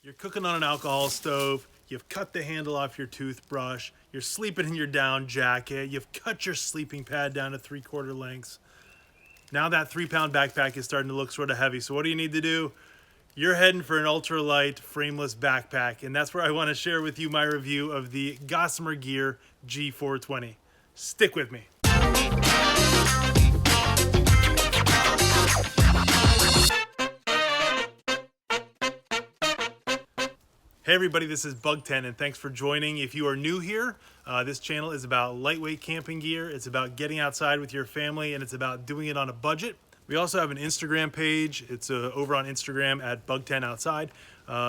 You're cooking on an alcohol stove, you've cut the handle off your toothbrush, you're sleeping in your down jacket, you've cut your sleeping pad down to 3/4 lengths. Now that 3-pound backpack is starting to look sort of heavy. So what do you need to do? You're heading for an ultralight frameless backpack. And that's where I want to share with you my review of the Gossamer Gear G4-20. Stick with me. Hey everybody, this is Bugtent and thanks for joining. If you are new here, this channel is about lightweight camping gear. It's about getting outside with your family and it's about doing it on a budget. We also have an Instagram page. It's over on Instagram at Bugtent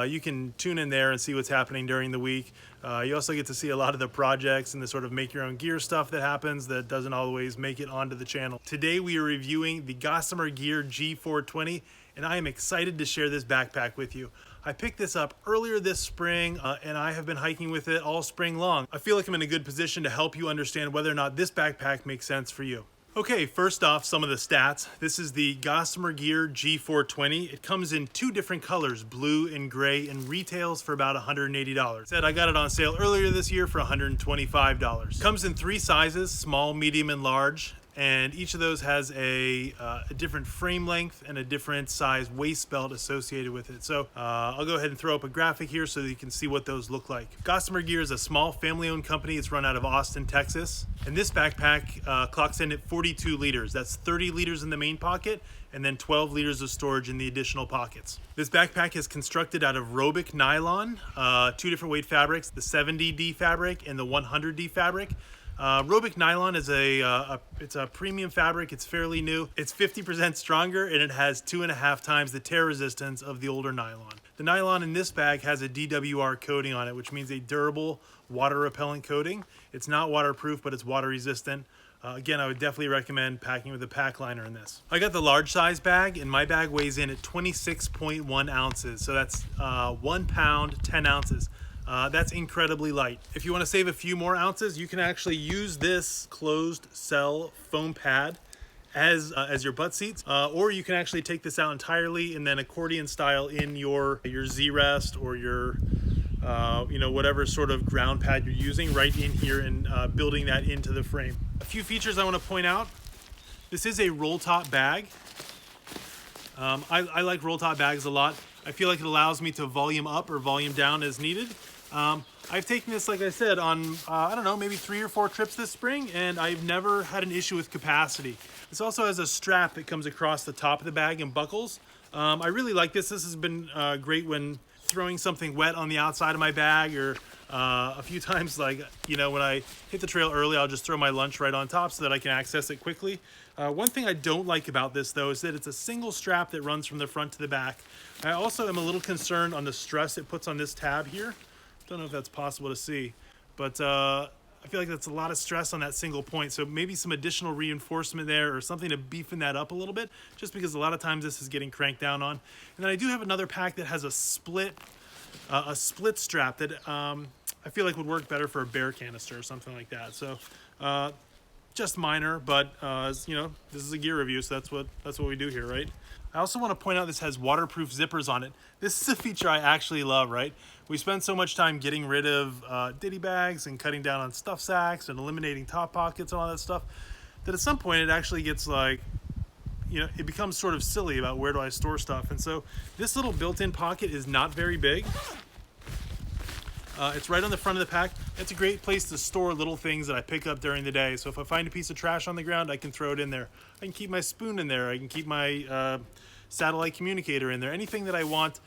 You can tune in there and see what's happening during the week. You also get to see a lot of the projects and the sort of make your own gear stuff that happens that doesn't always make it onto the channel. Today we are reviewing the Gossamer Gear G4-20 and I am excited to share this backpack with you. I picked this up earlier this spring and I have been hiking with it all spring long. I feel like I'm in a good position to help you understand whether or not this backpack makes sense for you. Okay, first off, some of the stats. This is the Gossamer Gear G4-20. It comes in two different colors, blue and gray, and retails for about $180. I got it on sale earlier this year for $125. Comes in 3 sizes, small, medium, and large. And each of those has a different frame length and a different size waist belt associated with it. So I'll go ahead and throw up a graphic here so that you can see what those look like. Gossamer Gear is a small family-owned company. It's run out of Austin, Texas. And this backpack clocks in at 42 liters. That's 30 liters in the main pocket and then 12 liters of storage in the additional pockets. This backpack is constructed out of Robic Nylon, 2 different weight fabrics, the 70D fabric and the 100D fabric. Robic Nylon is it's a premium fabric. It's fairly new. It's 50% stronger and it has 2.5 times the tear resistance of the older nylon. The nylon in this bag has a DWR coating on it, which means a durable water repellent coating. It's not waterproof, but it's water resistant. Again, I would definitely recommend packing with a pack liner in this. I got the large size bag and my bag weighs in at 26.1 ounces. So that's 1 pound, 10 ounces. That's incredibly light. If you want to save a few more ounces, you can actually use this closed cell foam pad as your butt seats, or you can actually take this out entirely and then accordion style in your Z-rest or your whatever sort of ground pad you're using right in here and building that into the frame. A few features I want to point out. This is a roll top bag. I like roll top bags a lot. I feel like it allows me to volume up or volume down as needed. I've taken this, like I said, on, I don't know, maybe 3 or 4 trips this spring, and I've never had an issue with capacity. This also has a strap that comes across the top of the bag and buckles. I really like this. This has been great when throwing something wet on the outside of my bag, or a few times, like, when I hit the trail early, I'll just throw my lunch right on top so that I can access it quickly. One thing I don't like about this, though, is that it's a single strap that runs from the front to the back. I also am a little concerned on the stress it puts on this tab here. Don't know if that's possible to see, but I feel like that's a lot of stress on that single point. So maybe some additional reinforcement there or something to beefing that up a little bit, just because a lot of times this is getting cranked down on. And then I do have another pack that has a split strap that I feel like would work better for a bear canister or something like that. So just minor, but this is a gear review, so that's what we do here, right? I also want to point out this has waterproof zippers on it. This is a feature I actually love, right? We spend so much time getting rid of ditty bags and cutting down on stuff sacks and eliminating top pockets and all that stuff, that at some point it actually gets like, it becomes sort of silly about where do I store stuff. And so this little built-in pocket is not very big. It's right on the front of the pack. It's a great place to store little things that I pick up during the day. So if I find a piece of trash on the ground, I can throw it in there. I can keep my spoon in there. I can keep my satellite communicator in there. Anything that I want,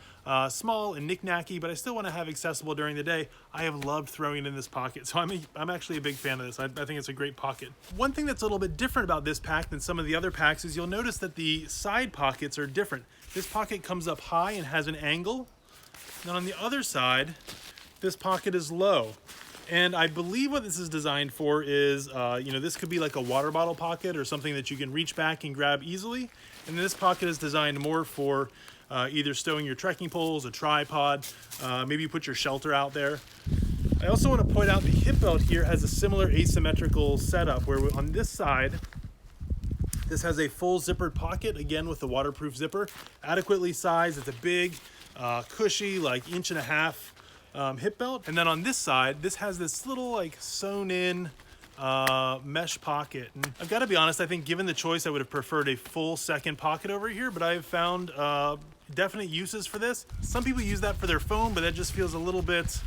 small and knick-knacky, but I still want to have accessible during the day. I have loved throwing it in this pocket. So I'm actually a big fan of this. I think it's a great pocket. One thing that's a little bit different about this pack than some of the other packs is you'll notice that the side pockets are different. This pocket comes up high and has an angle. And on the other side, this pocket is low. And I believe what this is designed for is, this could be like a water bottle pocket or something that you can reach back and grab easily. And this pocket is designed more for either stowing your trekking poles, a tripod, maybe you put your shelter out there. I also want to point out the hip belt here has a similar asymmetrical setup where on this side, this has a full zippered pocket, again with the waterproof zipper, adequately sized. It's a big cushy, like 1.5 inch hip belt. And then on this side, this has this little like sewn in mesh pocket. And I've got to be honest, I think given the choice, I would have preferred a full second pocket over here, but I've found definite uses for this. Some people use that for their phone, but that just feels a little bit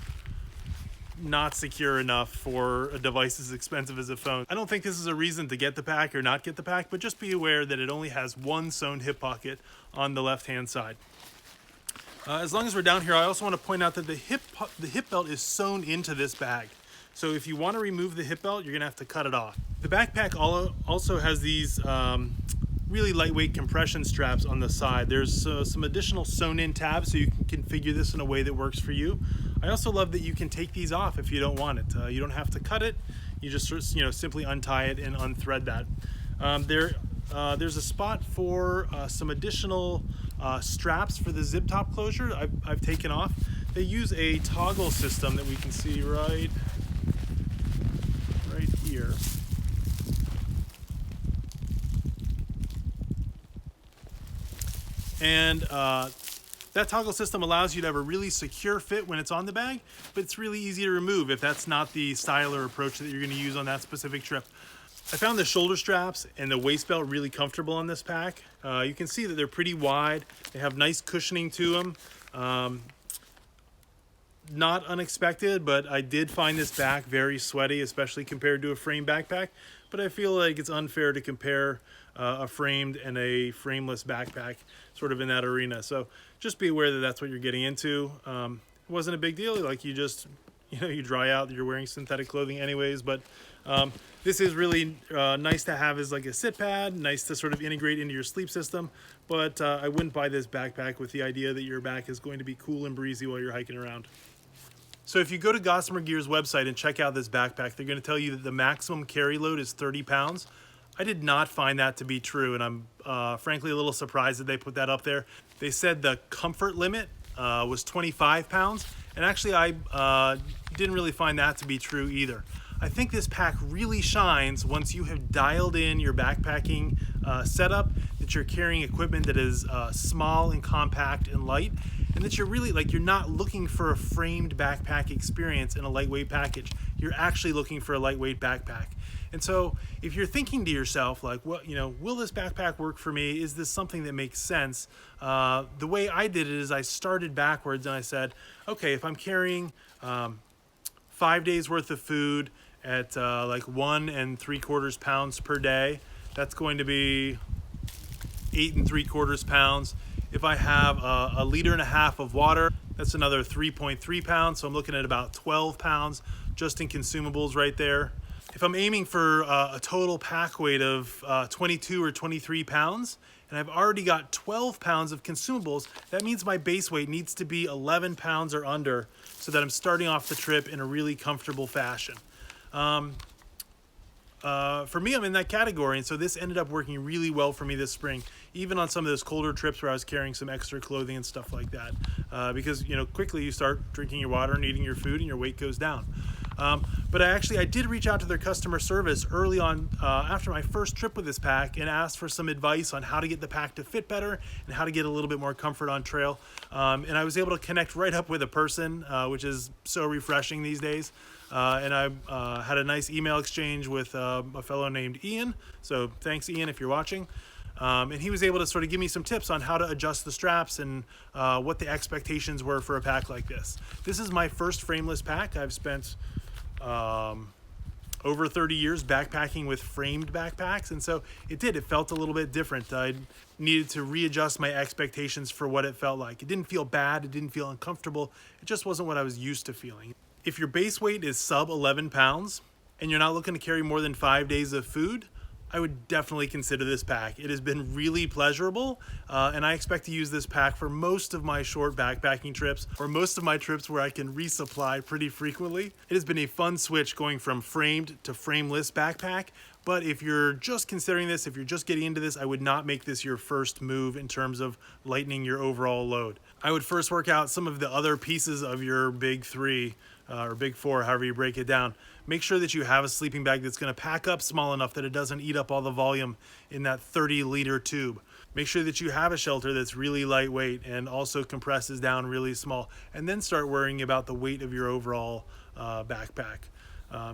not secure enough for a device as expensive as a phone. I don't think this is a reason to get the pack or not get the pack, but just be aware that it only has one sewn hip pocket on the left-hand side. As long as we're down here, I also want to point out that the hip belt is sewn into this bag. So if you want to remove the hip belt, you're gonna have to cut it off. The backpack also has these really lightweight compression straps on the side. There's some additional sewn in tabs so you can configure this in a way that works for you. I also love that you can take these off if you don't want it. You don't have to cut it. You just simply untie it and unthread that. There's a spot for some additional straps for the zip top closure I've taken off. They use a toggle system that we can see right here. And that toggle system allows you to have a really secure fit when it's on the bag, but it's really easy to remove if that's not the style or approach that you're going to use on that specific trip. I found the shoulder straps and the waist belt really comfortable on this pack. You can see that they're pretty wide. They have nice cushioning to them. Not unexpected, but I did find this back very sweaty, especially compared to a frame backpack. But I feel like it's unfair to compare a framed and a frameless backpack sort of in that arena. So just be aware that that's what you're getting into. It wasn't a big deal. Like you dry out, you're wearing synthetic clothing anyways, but this is really nice to have as like a sit pad, nice to sort of integrate into your sleep system. But I wouldn't buy this backpack with the idea that your back is going to be cool and breezy while you're hiking around. So if you go to Gossamer Gear's website and check out this backpack, they're going to tell you that the maximum carry load is 30 pounds. I did not find that to be true, and I'm frankly a little surprised that they put that up there. They said the comfort limit was 25 pounds, and actually I didn't really find that to be true either. I think this pack really shines once you have dialed in your backpacking setup, that you're carrying equipment that is small and compact and light, and that you're really you're not looking for a framed backpack experience in a lightweight package. You're actually looking for a lightweight backpack. And so if you're thinking to yourself, like, what, will this backpack work for me? Is this something that makes sense? The way I did it is I started backwards and I said, okay, if I'm carrying 5 days worth of food at like 1 3/4 pounds per day, that's going to be 8 3/4 pounds. If I have 1.5 liters of water, that's another 3.3 pounds. So I'm looking at about 12 pounds just in consumables right there. If I'm aiming for a total pack weight of 22 or 23 pounds, and I've already got 12 pounds of consumables, that means my base weight needs to be 11 pounds or under so that I'm starting off the trip in a really comfortable fashion. For me, I'm in that category, and so this ended up working really well for me this spring, even on some of those colder trips where I was carrying some extra clothing and stuff like that, because quickly you start drinking your water and eating your food and your weight goes down. But I did reach out to their customer service early on after my first trip with this pack and asked for some advice on how to get the pack to fit better and how to get a little bit more comfort on trail. And I was able to connect right up with a person, which is so refreshing these days. And I had a nice email exchange with a fellow named Ian. So thanks, Ian, if you're watching. And he was able to sort of give me some tips on how to adjust the straps and what the expectations were for a pack like this. This is my first frameless pack. I've spent over 30 years backpacking with framed backpacks, and so it felt a little bit different. I needed to readjust my expectations for what it felt like. It didn't feel bad, it didn't feel uncomfortable, it just wasn't what I was used to feeling. If your base weight is sub 11 pounds and you're not looking to carry more than 5 days of food, I would definitely consider this pack. It has been really pleasurable, and I expect to use this pack for most of my short backpacking trips, or most of my trips where I can resupply pretty frequently. It has been a fun switch going from framed to frameless backpack, but if you're just considering this, if you're just getting into this, I would not make this your first move in terms of lightening your overall load. I would first work out some of the other pieces of your big three, or big four, however you break it down. Make sure that you have a sleeping bag that's going to pack up small enough that it doesn't eat up all the volume in that 30-liter tube. Make sure that you have a shelter that's really lightweight and also compresses down really small, and then start worrying about the weight of your overall backpack.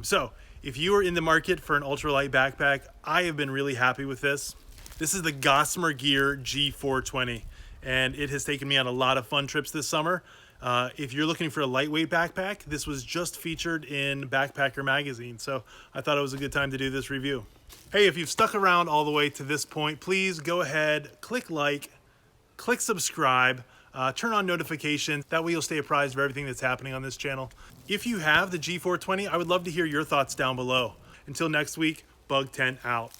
So if you are in the market for an ultralight backpack, I have been really happy with this. This is the Gossamer Gear G4-20, and it has taken me on a lot of fun trips this summer. If you're looking for a lightweight backpack, this was just featured in Backpacker magazine, so I thought it was a good time to do this review. Hey, if you've stuck around all the way to this point, please go ahead, click like, click subscribe, turn on notifications. That way you'll stay apprised of everything that's happening on this channel. If you have the G4-20, I would love to hear your thoughts down below. Until next week, Bugtent out.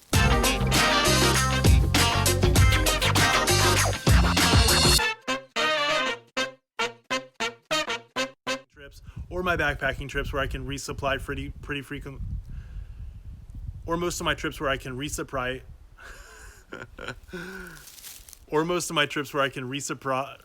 Or my backpacking trips where I can resupply pretty frequent, or most of my trips where I can resupply, or most of my trips where I can resupply